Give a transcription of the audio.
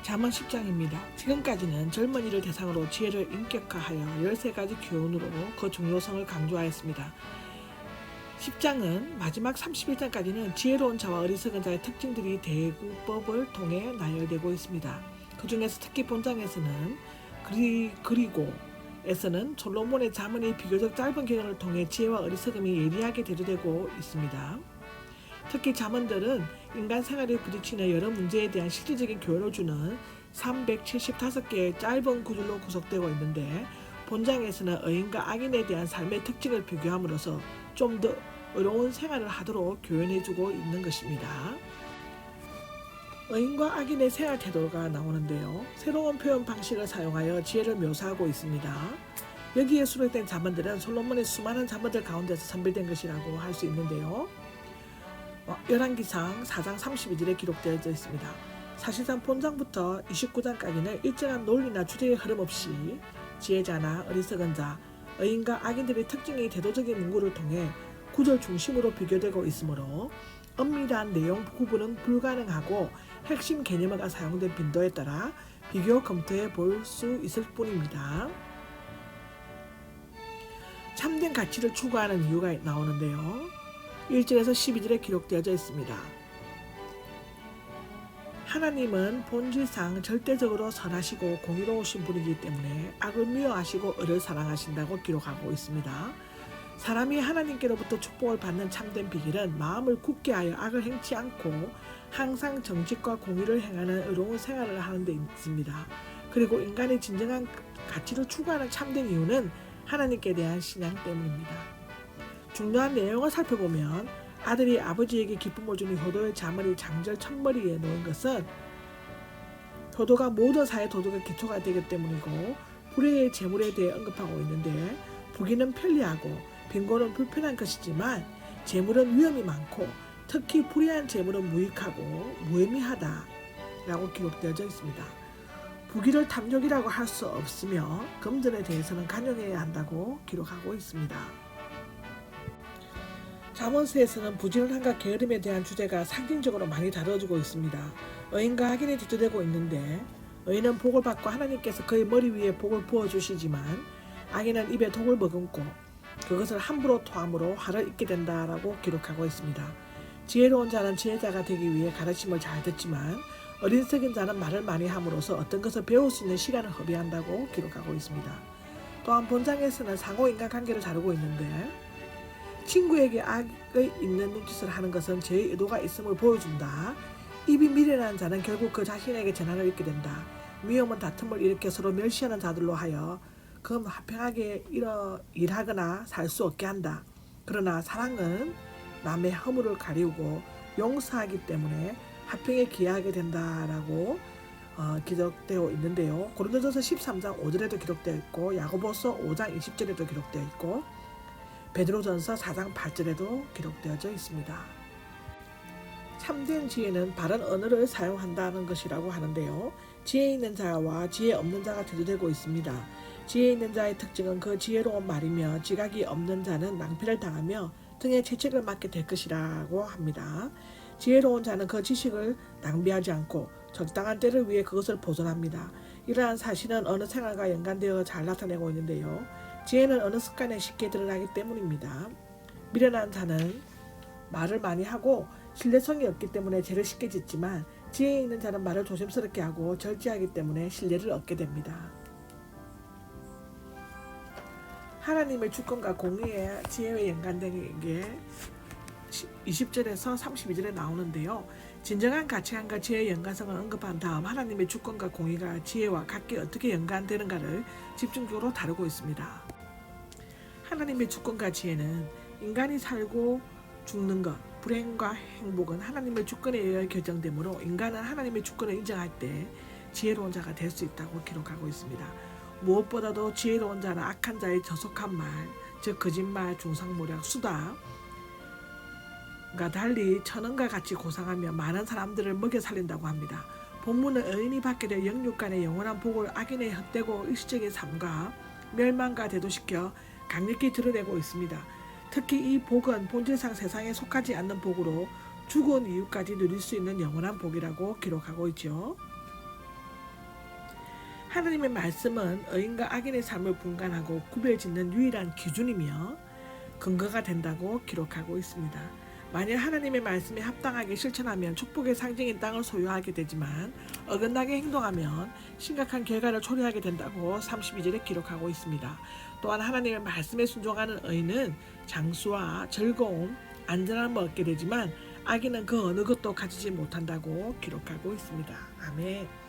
잠언 10장입니다. 지금까지는 젊은이를 대상으로 지혜를 인격화하여 13가지 교훈으로 그 중요성을 강조하였습니다. 10장은 마지막 31장까지는 지혜로운 자와 어리석은 자의 특징들이 대구법을 통해 나열되고 있습니다. 그 중에서 특히 본장에서는 그리고에서는 솔로몬의 잠언이 비교적 짧은 기간을 통해 지혜와 어리석음이 예리하게 대두되고 있습니다. 특히 잠언들은 인간 생활에 부딪히는 여러 문제에 대한 실질적인 교훈을 주는 375개의 짧은 구절로 구성되고 있는데, 본장에서는 의인과 악인에 대한 삶의 특징을 비교함으로써 좀 더 어려운 생활을 하도록 교훈해주고 있는 것입니다. 의인과 악인의 생활 태도가 나오는데요. 새로운 표현 방식을 사용하여 지혜를 묘사하고 있습니다. 여기에 수록된 잠언들은 솔로몬의 수많은 잠언들 가운데서 선별된 것이라고 할 수 있는데요. 열왕기상 4장 32절에 기록되어 있습니다. 사실상 본장부터 29장까지는 일정한 논리나 주제의 흐름 없이 지혜자나 어리석은 자, 의인과 악인들의 특징의 대도적인 문구를 통해 구절 중심으로 비교되고 있으므로 엄밀한 내용 구분은 불가능하고 핵심 개념어가 사용된 빈도에 따라 비교 검토해 볼 수 있을 뿐입니다. 참된 가치를 추구하는 이유가 나오는데요. 1절에서 12절에 기록되어져 있습니다. 하나님은 본질상 절대적으로 선하시고 공의로우신 분이기 때문에 악을 미워하시고 을을 사랑하신다고 기록하고 있습니다. 사람이 하나님께로부터 축복을 받는 참된 비결은 마음을 굳게 하여 악을 행치 않고 항상 정직과 공의를 행하는 의로운 생활을 하는 데 있습니다. 그리고 인간의 진정한 가치를 추구하는 참된 이유는 하나님께 대한 신앙 때문입니다. 중요한 내용을 살펴보면 아들이 아버지에게 기쁨을 주는 효도의 잠언이 장절 첫머리에 놓인 것은 효도가 모든 사회 도덕의 기초가 되기 때문이고, 불의의 재물에 대해 언급하고 있는데, 부귀는 편리하고 빈곤은 불편한 것이지만 재물은 위험이 많고 특히 불의한 재물은 무익하고 무의미하다 라고 기록되어져 있습니다. 부귀를 탐욕이라고 할 수 없으며 금전에 대해서는 간용해야 한다고 기록하고 있습니다. 잠언서에서는 부지런함과 게으름에 대한 주제가 상징적으로 많이 다뤄지고 있습니다. 의인과 악인이 대두되고 있는데, 의인은 복을 받고 하나님께서 그의 머리 위에 복을 부어주시지만 악인은 입에 독을 머금고 그것을 함부로 토함으로 화를 입게 된다라고 기록하고 있습니다. 지혜로운 자는 지혜자가 되기 위해 가르침을 잘 듣지만 어리석은 자는 말을 많이 함으로써 어떤 것을 배울 수 있는 시간을 허비한다고 기록하고 있습니다. 또한 본장에서는 상호 인간관계를 다루고 있는데, 친구에게 악의 있는 눈짓을 하는 것은 죄의 의도가 있음을 보여준다. 입이 미련한 자는 결국 그 자신에게 재난을 입게 된다. 위험은 다툼을 일으켜 서로 멸시하는 자들로 하여 그 화평하게 일하거나 살 수 없게 한다. 그러나 사랑은 남의 허물을 가리우고 용서하기 때문에 화평에 기여하게 된다라고 기록되어 있는데요. 고린도전서 13장 5절에도 기록되어 있고, 야고보서 5장 20절에도 기록되어 있고, 베드로전서 4장 8절에도 기록되어져 있습니다. 참된 지혜는 바른 언어를 사용한다는 것이라고 하는데요. 지혜 있는 자와 지혜 없는 자가 대두되고 있습니다. 지혜 있는 자의 특징은 그 지혜로운 말이며, 지각이 없는 자는 낭패를 당하며 등의 채찍을 맞게 될 것이라고 합니다. 지혜로운 자는 그 지식을 낭비하지 않고 적당한 때를 위해 그것을 보존합니다. 이러한 사실은 어느 생활과 연관되어 잘 나타내고 있는데요. 지혜는 어느 습관에 쉽게 드러나기 때문입니다. 미련한 자는 말을 많이 하고 신뢰성이 없기 때문에 죄를 쉽게 짓지만, 지혜 있는 자는 말을 조심스럽게 하고 절제하기 때문에 신뢰를 얻게 됩니다. 하나님의 주권과 공의의 지혜에 연관된 게 20절에서 32절에 나오는데요. 진정한 가치관과 지혜의 연관성을 언급한 다음 하나님의 주권과 공의가 지혜와 각기 어떻게 연관되는가를 집중적으로 다루고 있습니다. 하나님의 주권과 지혜는 인간이 살고 죽는 것, 불행과 행복은 하나님의 주권에 의해 결정되므로 인간은 하나님의 주권을 인정할 때 지혜로운 자가 될 수 있다고 기록하고 있습니다. 무엇보다도 지혜로운 자는 악한 자의 저속한 말, 즉 거짓말, 중상모략, 수다가 달리 천언과 같이 고상하며 많은 사람들을 먹여 살린다고 합니다. 본문은 의인이 받게 될 영육간의 영원한 복을 악인의 헛되고 일시적인 삶과 멸망과 대도시켜 강력히 드러내고 있습니다. 특히 이 복은 본질상 세상에 속하지 않는 복으로 죽은 이후까지 누릴 수 있는 영원한 복이라고 기록하고 있죠. 하나님의 말씀은 의인과 악인의 삶을 분간하고 구별짓는 유일한 기준이며 근거가 된다고 기록하고 있습니다. 만약 하나님의 말씀에 합당하게 실천하면 축복의 상징인 땅을 소유하게 되지만 어긋나게 행동하면 심각한 결과를 초래하게 된다고 32절에 기록하고 있습니다. 또한 하나님의 말씀에 순종하는 의인은 장수와 즐거움, 안전함을 얻게 되지만 악인은 그 어느 것도 가지지 못한다고 기록하고 있습니다. 아멘.